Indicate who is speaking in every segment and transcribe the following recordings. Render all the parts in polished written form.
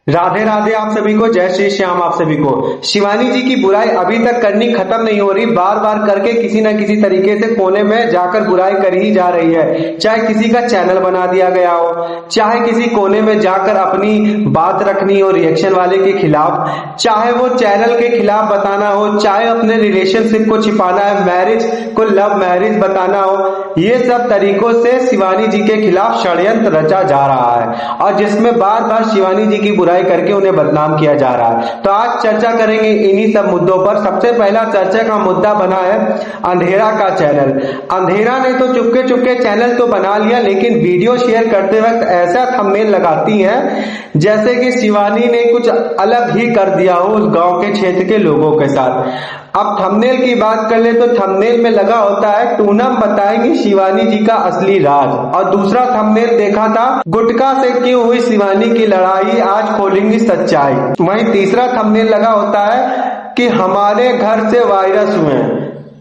Speaker 1: राधे राधे आप सभी को, जय श्री श्याम आप सभी को। शिवानी जी की बुराई अभी तक करनी खत्म नहीं हो रही, बार बार करके किसी न किसी तरीके से कोने में जाकर बुराई कर ही जा रही है। चाहे किसी का चैनल बना दिया गया हो, चाहे किसी कोने में जाकर अपनी बात रखनी हो रिएक्शन वाले के खिलाफ, चाहे वो चैनल के खिलाफ बताना हो, चाहे अपने रिलेशनशिप को छिपाना है, मैरिज को लव मैरिज बताना हो, ये सब तरीकों से शिवानी जी के खिलाफ षड्यंत्र रचा जा रहा है और जिसमें बार बार शिवानी जी की बुराई करके उन्हें बदनाम किया जा रहा है। तो आज चर्चा करेंगे इन्हीं सब मुद्दों पर। सबसे पहला चर्चा का मुद्दा बना है अंधेरा का चैनल। अंधेरा ने तो चुपके चुपके चैनल तो बना लिया, लेकिन वीडियो शेयर करते वक्त ऐसा थंबनेल लगाती हैं जैसे कि शिवानी ने कुछ अलग ही कर दिया हो उस गांव के क्षेत्र के लोगों के साथ। अब थंबनेल की बात कर ले तो थंबनेल में लगा होता है पूनम बताएंगी शिवानी जी का असली राज, और दूसरा थंबनेल देखा था गुटखा से क्यों हुई शिवानी की लड़ाई, आज खोलेंगी सच्चाई। वहीं तीसरा थंबनेल लगा होता है कि हमारे घर से वायरस हुए,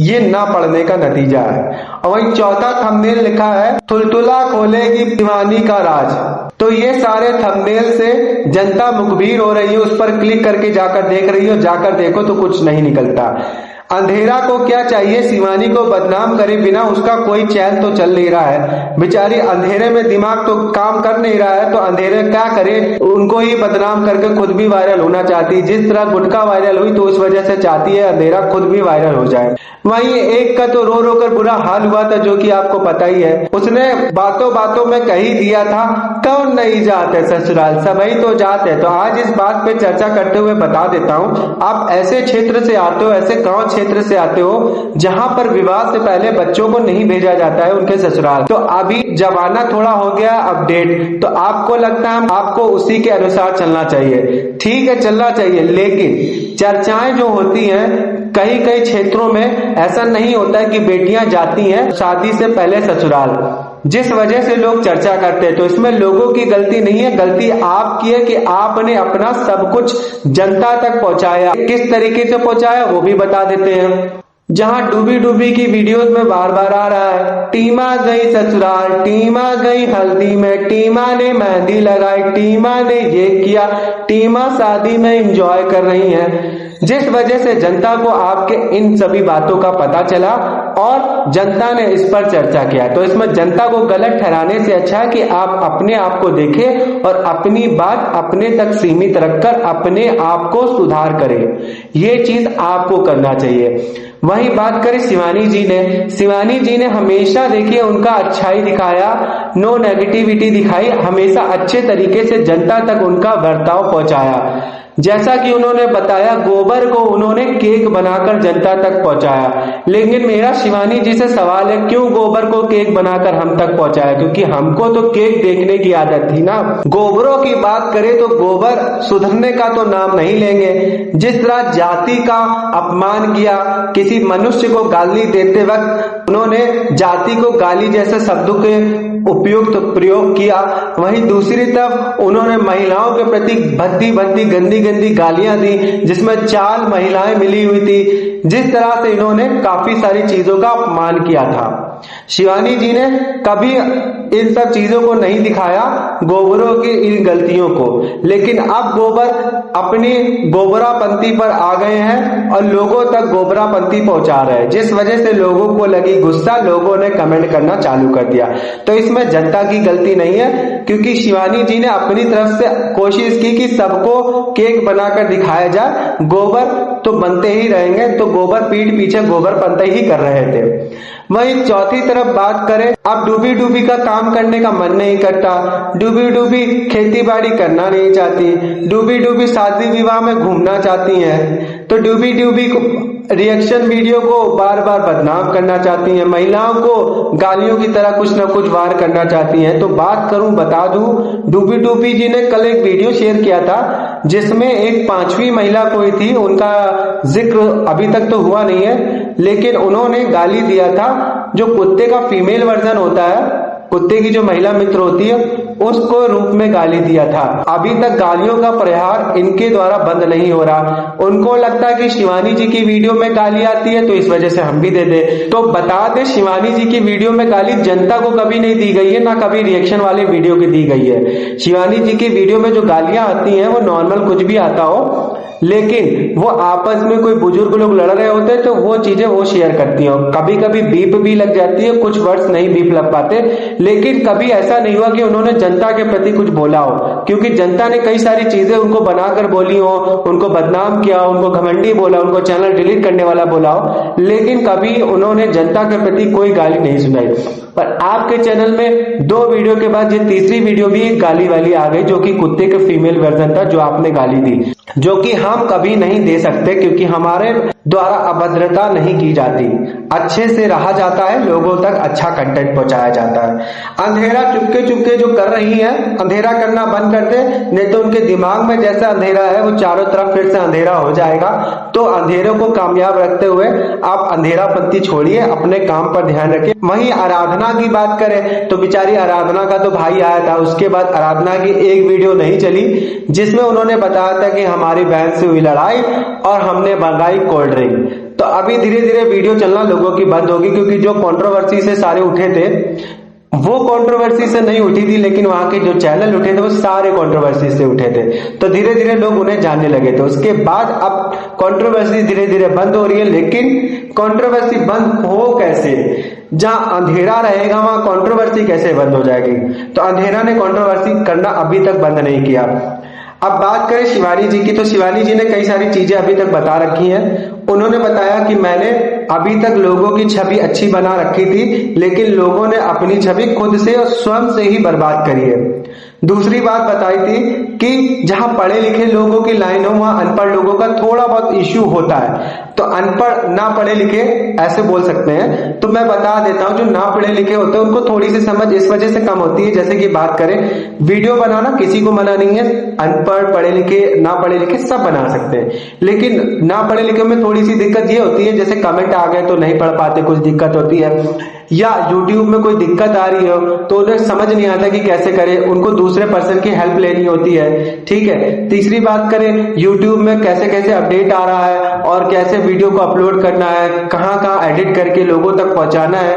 Speaker 1: ये ना पढ़ने का नतीजा है। और वहीं चौथा थंबनेल लिखा है तुलतुला खोलेगी शिवानी का राज। तो ये सारे थंबनेल से जनता मुखबिर हो रही है, उस पर क्लिक करके जाकर देख रही हो, जाकर देखो तो कुछ नहीं निकलता। अंधेरा को क्या चाहिए, शिवानी को बदनाम करे बिना उसका कोई चैन तो चल नहीं रहा है। बेचारी अंधेरे में दिमाग तो काम कर नहीं रहा है, तो अंधेरे क्या करे, उनको ही बदनाम करके खुद भी वायरल होना चाहती है। जिस तरह गुटखा वायरल हुई तो उस वजह से चाहती है अंधेरा खुद भी वायरल हो जाए। वहीं एक का तो रो रो कर बुरा हाल हुआ था, जो कि आपको पता ही है। उसने बातों बातों में कह ही दिया था कौन नहीं जाते ससुराल, सभी तो जाते। तो आज इस बात पे चर्चा करते हुए बता देता हूँ, आप ऐसे क्षेत्र से आते हो, ऐसे गांव क्षेत्र से आते हो जहां पर विवाह से पहले बच्चों को नहीं भेजा जाता है उनके ससुराल। तो अभी जमाना थोड़ा हो गया अपडेट, तो आपको लगता है आपको उसी के अनुसार चलना चाहिए। ठीक है, चलना चाहिए, लेकिन चर्चाएं जो होती हैं कई कई क्षेत्रों में ऐसा नहीं होता है कि बेटियां जाती हैं शादी से पहले ससुराल, जिस वजह से लोग चर्चा करते हैं। तो इसमें लोगों की गलती नहीं है, गलती आपकी है कि आपने अपना सब कुछ जनता तक पहुंचाया। किस तरीके से पहुंचाया वो भी बता देते हैं। जहां डूबी डूबी की वीडियोस में बार बार आ रहा है टीमा गई ससुराल, टीमा गई हल्दी में, टीमा ने मेहंदी लगाई, टीमा ने ये किया, टीमा शादी में एंजॉय कर रही है, जिस वजह से जनता को आपके इन सभी बातों का पता चला और जनता ने इस पर चर्चा किया। तो इसमें जनता को गलत ठहराने से अच्छा है कि आप अपने आप को देखें और अपनी बात अपने तक सीमित रखकर अपने आप को सुधार करें। ये चीज आपको करना चाहिए। वही बात करें शिवानी जी ने हमेशा देखिए उनका अच्छाई दिखाया, नो नेगेटिविटी दिखाई, हमेशा अच्छे तरीके से जनता तक उनका बर्ताव पहुंचाया। जैसा कि उन्होंने बताया गोबर को उन्होंने केक बनाकर जनता तक पहुंचाया। लेकिन मेरा शिवानी जी से सवाल है क्यों गोबर को केक बनाकर हम तक पहुंचाया, क्योंकि हमको तो केक देखने की आदत थी ना। गोबरों की बात करें तो गोबर सुधरने का तो नाम नहीं लेंगे। जिस तरह जाति का अपमान किया, किसी मनुष्य को गाली देते वक्त उन्होंने जाति को गाली जैसे शब्दों के उपयुक्त प्रयोग किया, वहीं दूसरी तरफ उन्होंने महिलाओं के प्रति भद्दी भद्दी गंदी गंदी गालियां दी, जिसमें 4 महिलाएं मिली हुई थी। जिस तरह से इन्होंने काफी सारी चीजों का अपमान किया था। शिवानी जी ने कभी इन सब चीजों को नहीं दिखाया, गोबरों की इन गलतियों को, लेकिन अब गोबर अपनी गोबरापंथी पर आ गए हैं और लोगों तक गोबरापंथी पहुंचा रहे हैं, जिस वजह से लोगों को लगी गुस्सा, लोगों ने कमेंट करना चालू कर दिया। तो इसमें जनता की गलती नहीं है, क्योंकि शिवानी जी ने अपनी तरफ से कोशिश की कि सबको केक बनाकर दिखाया जाए। गोबर तो बनते ही रहेंगे, तो गोबर पीठ पीछे गोबर बनते ही कर रहे थे। वहीं चौथी तरफ बात करें, अब डूबी डूबी का काम करने का मन नहीं करता, डूबी डूबी खेती बाड़ी करना नहीं चाहती, डूबी डूबी शादी विवाह में घूमना चाहती हैं, तो डूबी डूबी रिएक्शन वीडियो को बार बार बदनाम करना चाहती हैं, महिलाओं को गालियों की तरह कुछ न कुछ वार करना चाहती हैं। तो बात करूं, बता दूं, डूबी डूबी जी ने कल एक वीडियो शेयर किया था जिसमें एक 5वीं महिला कोई थी, उनका जिक्र अभी तक तो हुआ नहीं है, लेकिन उन्होंने गाली दिया था जो कुत्ते का फीमेल वर्जन होता है, कुत्ते की जो महिला मित्र होती है उसको रूप में गाली दिया था। अभी तक गालियों का प्रहार इनके द्वारा बंद नहीं हो रहा। उनको लगता है कि शिवानी जी की वीडियो में गाली आती है तो इस वजह से हम भी दे दे। तो बता दे, शिवानी जी की वीडियो में गाली जनता को कभी नहीं दी गई है, ना कभी रिएक्शन वाले वीडियो की दी गई है। शिवानी जी की वीडियो में जो गालियां आती हैं वो नॉर्मल कुछ भी आता हो, लेकिन वो आपस में कोई बुजुर्ग लोग लड़ रहे होते हैं तो वो चीजें वो शेयर करती हैं। कभी कभी बीप भी लग जाती है, कुछ वर्ड्स नहीं बीप लग पाते, लेकिन कभी ऐसा नहीं हुआ कि उन्होंने जनता के प्रति कुछ बोला हो, क्योंकि जनता ने कई सारी चीजें उनको बनाकर बोली हो, उनको बदनाम किया, उनको घमंडी बोला, उनको चैनल डिलीट करने वाला बोला हो, लेकिन कभी उन्होंने जनता के प्रति कोई गाली नहीं सुनाई। पर आपके चैनल में 2 वीडियो के बाद ये तीसरी वीडियो भी एक गाली वाली आ गई, जो कि कुत्ते के फीमेल वर्जन था, जो आपने गाली दी, जो कि हम कभी नहीं दे सकते क्योंकि हमारे द्वारा अभद्रता नहीं की जाती, अच्छे से रहा जाता है, लोगों तक अच्छा कंटेंट पहुंचाया जाता है। अंधेरा चुपके चुपके जो कर रही है, अंधेरा करना बंद कर दे, नहीं तो उनके दिमाग में जैसा अंधेरा है वो चारों तरफ फिर से अंधेरा हो जाएगा। तो अंधेरों को कामयाब रखते हुए आप अंधेरापंती छोड़िए, अपने काम पर ध्यान रखिए। वहीं आराधना की बात करें तो बेचारी आराधना का तो भाई आया था, उसके बाद आराधना की एक वीडियो नहीं चली जिसमें उन्होंने बताया था कि हमारी बहन से हुई लड़ाई और हमने मंगाई कोल्ड ड्रिंक। तो अभी धीरे धीरे वीडियो चलना लोगों की बंद होगी, क्योंकि जो कंट्रोवर्सी से सारे उठे थे वो कंट्रोवर्सी से नहीं उठी थी, लेकिन वहां के जो चैनल उठे थे वो सारे कंट्रोवर्सी से उठे थे। तो धीरे धीरे लोग उन्हें जानने लगे थे। उसके बाद अब कंट्रोवर्सी धीरे धीरे बंद हो रही है, लेकिन कंट्रोवर्सी बंद हो कैसे? जहां अंधेरा रहेगा वहां कंट्रोवर्सी कैसे बंद हो जाएगी? तो अंधेरा ने कंट्रोवर्सी करना अभी तक बंद नहीं किया। अब बात करें शिवानी जी की, तो शिवानी जी ने कई सारी चीजें अभी तक बता रखी हैं। उन्होंने बताया कि मैंने अभी तक लोगों की छवि अच्छी बना रखी थी, लेकिन लोगों ने अपनी छवि खुद से और स्वयं से ही बर्बाद करी है। दूसरी बात बताई थी कि जहां पढ़े लिखे लोगों की लाइन हो वहां अनपढ़ लोगों का थोड़ा बहुत इश्यू होता है। तो अनपढ़ ना पढ़े लिखे ऐसे बोल सकते हैं। तो मैं बता देता हूं, जो ना पढ़े लिखे होते हैं उनको थोड़ी सी समझ इस वजह से कम होती है। जैसे कि बात करें, वीडियो बनाना किसी को मना नहीं है, अनपढ़ पढ़े लिखे ना पढ़े लिखे सब बना सकते हैं, लेकिन ना पढ़े लिखे में थोड़ी सी दिक्कत ये होती है, जैसे कमेंट आ गए तो नहीं पढ़ पाते, कुछ दिक्कत होती है, या यूट्यूब में कोई दिक्कत आ रही हो तो उन्हें समझ नहीं आता कि कैसे करें, उनको दूसरे पर्सन की हेल्प लेनी होती है। ठीक है। तीसरी बात करें, यूट्यूब में कैसे कैसे अपडेट आ रहा है और कैसे वीडियो को अपलोड करना है, कहां कहां एडिट करके लोगों तक पहुंचाना है,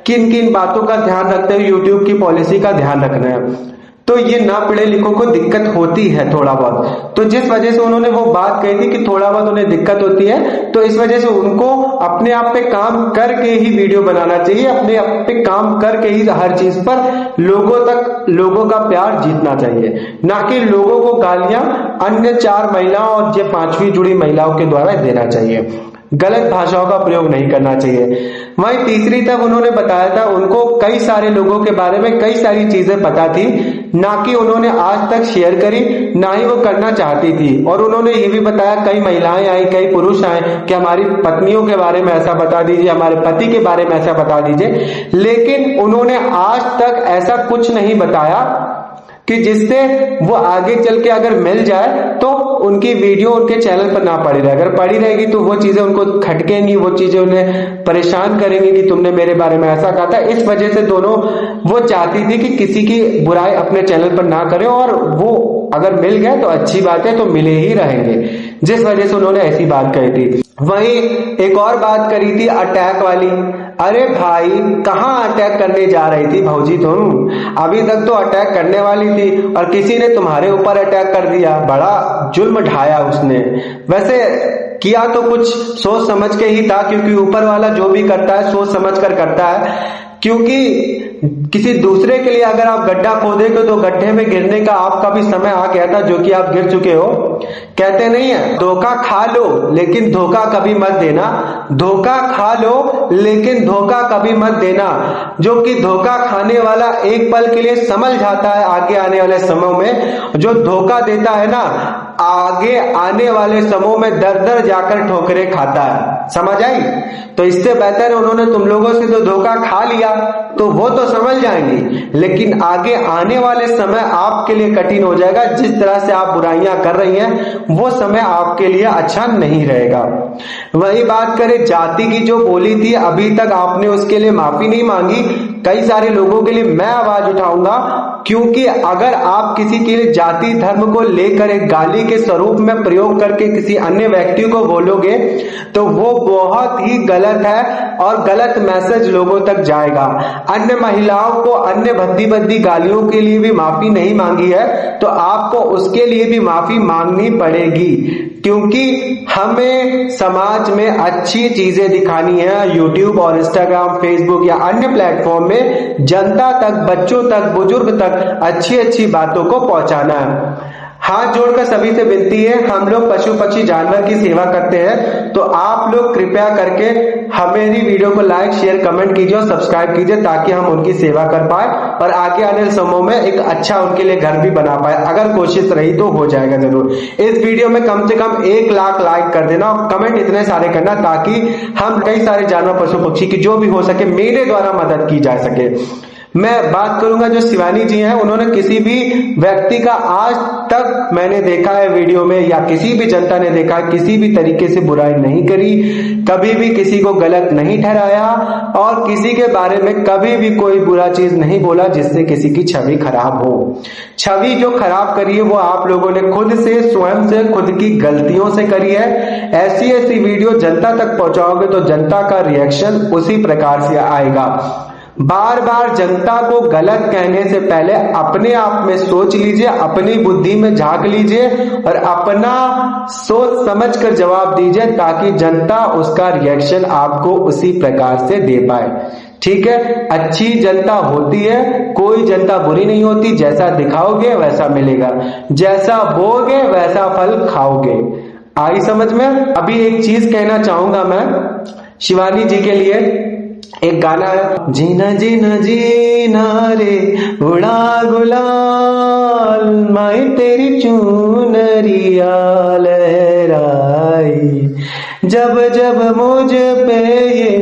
Speaker 1: किन किन बातों का ध्यान रखते हुए यूट्यूब की पॉलिसी का ध्यान रखना है। तो ये ना पढ़े लिखों को दिक्कत होती है थोड़ा बहुत। तो जिस वजह से उन्होंने वो बात कही थी कि थोड़ा बहुत उन्हें दिक्कत होती है, तो इस वजह से उनको अपने आप पे काम करके ही वीडियो बनाना चाहिए, अपने आप पे काम करके ही हर चीज पर लोगों का प्यार जीतना चाहिए, ना कि लोगों को गालियां अन्य 4 महिलाओं और ये 5वीं जुड़ी महिलाओं के द्वारा देना चाहिए। गलत भाषाओं का प्रयोग नहीं करना चाहिए। वहीं तीसरी तब उन्होंने बताया था उनको कई सारे लोगों के बारे में कई सारी चीजें पता थी, ना कि उन्होंने आज तक शेयर करी, ना ही वो करना चाहती थी। और उन्होंने ये भी बताया, कई महिलाएं आई, कई पुरुष आए कि हमारी पत्नियों के बारे में ऐसा बता दीजिए, हमारे पति के बारे में ऐसा बता दीजिए, लेकिन उन्होंने आज तक ऐसा कुछ नहीं बताया कि जिससे वो आगे चल के अगर मिल जाए तो उनकी वीडियो उनके चैनल पर ना पड़ी रहे। अगर पड़ी रहेगी तो वो चीजें उनको खटकेंगी, वो चीजें उन्हें परेशान करेंगी कि तुमने मेरे बारे में ऐसा कहा था। इस वजह से दोनों वो चाहती थी कि किसी की बुराई अपने चैनल पर ना करें, और वो अगर मिल गए तो अच्छी बात है, तो मिले ही रहेंगे, जिस वजह से उन्होंने ऐसी बात कही थी। वहीं एक और बात करी थी अटैक वाली। अरे भाई, कहां अटैक करने जा रही थी भौजी तुम? अभी तक तो अटैक करने वाली थी और किसी ने तुम्हारे ऊपर अटैक कर दिया, बड़ा जुल्म ढाया उसने। वैसे किया तो कुछ सोच समझ के ही था, क्योंकि ऊपर वाला जो भी करता है सोच समझ कर करता है। क्योंकि किसी दूसरे के लिए अगर आप गड्ढा खोदेंगे तो गड्ढे में गिरने का आपका भी समय आ गया था, जो कि आप गिर चुके हो। कहते नहीं है, धोखा खा लो लेकिन धोखा कभी मत देना। धोखा खा लो लेकिन धोखा कभी मत देना। जो कि धोखा खाने वाला एक पल के लिए संभल जाता है, आगे आने वाले समय में जो धोखा देता है ना, आगे आने वाले समय में दर दर जाकर ठोकरें खाता है। समझ आई? तो इससे बेहतर है उन्होंने तुम लोगों से तो धोखा खा लिया तो वो तो समझ जाएंगी, लेकिन आगे आने वाले समय आपके लिए कठिन हो जाएगा। जिस तरह से आप बुराइयां कर रही हैं वो समय आपके लिए अच्छा नहीं रहेगा। वही बात करें जाति की, जो बोली थी अभी तक आपने उसके लिए माफी नहीं मांगी। कई सारे लोगों के लिए मैं आवाज उठाऊंगा, क्योंकि अगर आप किसी के लिए जाति धर्म को लेकर एक गाली के स्वरूप में प्रयोग करके किसी अन्य व्यक्ति को बोलोगे तो वो बहुत ही गलत है और गलत मैसेज लोगों तक जाएगा। अन्य महिलाओं को अन्य भद्दी भद्दी गालियों के लिए भी माफी नहीं मांगी है तो आपको उसके लिए भी माफी मांगनी पड़ेगी, क्योंकि हमें समाज में अच्छी चीजें दिखानी है। यूट्यूब और इंस्टाग्राम, फेसबुक या अन्य प्लेटफॉर्म में जनता तक, बच्चों तक, बुजुर्ग तक अच्छी अच्छी बातों को पहुंचाना है। हाथ जोड़कर सभी से विनती है, हम लोग पशु पक्षी जानवर की सेवा करते हैं, तो आप लोग कृपया करके हमारी वीडियो को लाइक, शेयर, कमेंट कीजिए और सब्सक्राइब कीजिए ताकि हम उनकी सेवा कर पाए और आगे आने वाले समय में एक अच्छा उनके लिए घर भी बना पाए। अगर कोशिश रही तो हो जाएगा जरूर। इस वीडियो में कम से कम 1 लाख लाइक कर देना और कमेंट इतने सारे करना ताकि हम कई सारे जानवर, पशु पक्षी की जो भी हो सके मेरे द्वारा मदद की जा सके। मैं बात करूंगा जो शिवानी जी हैं, उन्होंने किसी भी व्यक्ति का आज तक मैंने देखा है वीडियो में या किसी भी जनता ने देखा है किसी भी तरीके से बुराई नहीं करी, कभी भी किसी को गलत नहीं ठहराया और किसी के बारे में कभी भी कोई बुरा चीज नहीं बोला जिससे किसी की छवि खराब हो। छवि जो खराब करी है वो आप लोगों ने खुद से, स्वयं से, खुद की गलतियों से करी है। ऐसी ऐसी वीडियो जनता तक पहुंचाओगे तो जनता का रिएक्शन उसी प्रकार से आएगा। बार बार जनता को गलत कहने से पहले अपने आप में सोच लीजिए, अपनी बुद्धि में झांक लीजिए और अपना सोच समझ कर जवाब दीजिए ताकि जनता उसका रिएक्शन आपको उसी प्रकार से दे पाए। ठीक है, अच्छी जनता होती है, कोई जनता बुरी नहीं होती। जैसा दिखाओगे वैसा मिलेगा, जैसा बोओगे वैसा फल खाओगे। आई समझ में? अभी एक चीज कहना चाहूंगा मैं शिवानी जी के लिए। एक गाना है, जीना जीना जीना रे उड़ा गुलाल, माई तेरी चुनरिया लहराई, जब जब मुझ पे ये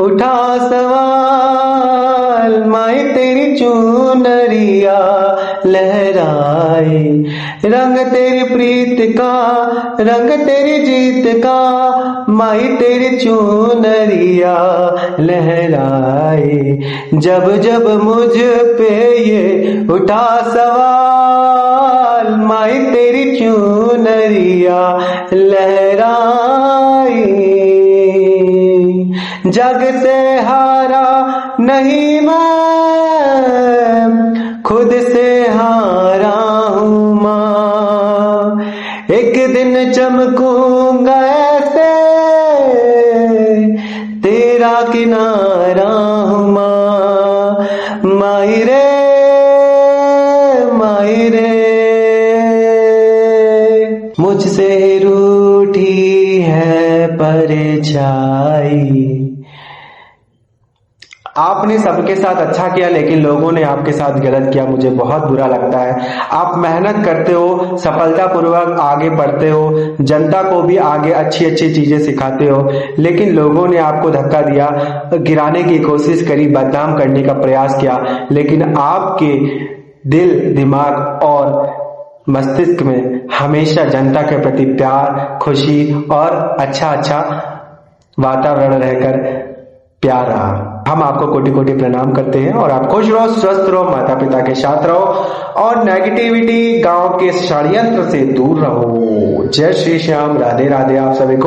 Speaker 1: उठा सवाल, माई तेरी चुनरिया लहराई, रंग तेरी प्रीत का, रंग तेरी जीत का, माई तेरी चुनरिया लहराई, जब जब मुझ पे ये उठा सवाल, माई तेरी चुनरिया लहराई, जग से हारा नहीं मैं, खुद से हारा हूँ माँ, एक दिन चमकूंगा ऐसे, तेरा किनारा हूँ माँ, माही रे माही रे, मुझसे रूठी है परछाई। आपने सबके साथ अच्छा किया लेकिन लोगों ने आपके साथ गलत किया, मुझे बहुत बुरा लगता है। आप मेहनत करते हो, सफलतापूर्वक आगे बढ़ते हो, जनता को भी आगे अच्छी अच्छी चीजें सिखाते हो, लेकिन लोगों ने आपको धक्का दिया, गिराने की कोशिश करी, बदनाम करने का प्रयास किया, लेकिन आपके दिल, दिमाग और मस्तिष्क में हमेशा जनता के प्रति प्यार, खुशी और अच्छा अच्छा वातावरण रहकर प्यार रहा। हम आपको कोटि कोटि प्रणाम करते हैं और आप खुश रहो, स्वस्थ रहो, माता पिता के साथ रहो और नेगेटिविटी, गांव के षड्यंत्र से दूर रहो। जय श्री श्याम, राधे राधे आप सभी को।